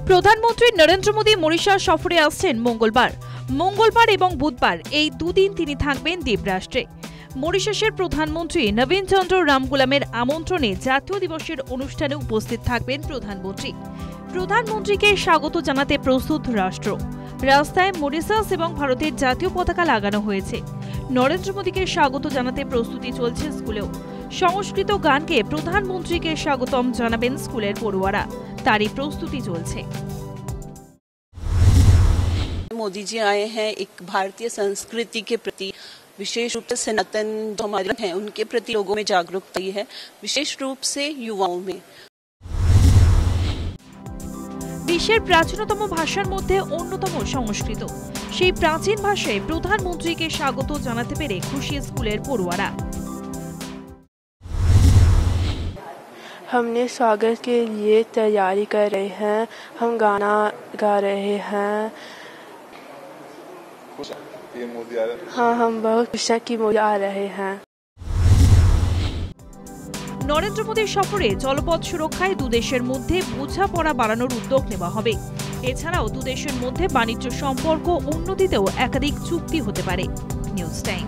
প্রধানমন্ত্রী নরেন্দ্র মোদী মরিশাস সফরে আসছেন মঙ্গলবার এবং বুধবার এই দুদিন তিনি থাকবেন দ্বীপরাষ্ট্রে। মরিশাসের প্রধানমন্ত্রী নবীন চন্দ্র রামগুলামের আমন্ত্রণে জাতীয় দিবসের অনুষ্ঠানে উপস্থিত থাকবেন প্রধানমন্ত্রীকে স্বাগত জানাতে প্রস্তুত রাষ্ট্র। রাস্তায় মরিশাস এবং ভারতের জাতীয় পতাকা লাগানো হয়েছে। নরেন্দ্র মোদীকে স্বাগত জানাতে প্রস্তুতি চলছে স্কুলেও। সংস্কৃত গানকে প্রধানমন্ত্রীকে স্বাগতম জানাবেন স্কুলের পড়ুয়ারা, তারই প্রস্তুতি চলছে। मोदी जी आए हैं एक भारतीय संस्कृति के प्रति, विशेष रूप से सनातन जो हमारे हैं उनके प्रति लोगों में जागरूकता है, विशेष रूप से युवाओं में। বিশ্বের প্রাচীনতম ভাষার মধ্যে অন্যতম সংস্কৃত, সেই প্রাচীন ভাষায় প্রধানমন্ত্রীকে স্বাগত জানাতে পেরে খুশি স্কুলের পড়ুয়ারা। हमने स्वागत के लिए तैयारी कर रहे हैं, हम गाना गा रहे हैं। हाँ, हम बहुत खुश हैं कि मोदी आ रहे हैं। নরেন্দ্র মোদীর সফরে জলপথ সুরক্ষায় দুদেশের মধ্যে বোঝাপড়া বাড়ানোর উদ্যোগ নেওয়া হবে। এছাড়াও দুদেশের মধ্যে বাণিজ্য সম্পর্ক উন্নতিতেও একাধিক চুক্তি হতে পারে। News time.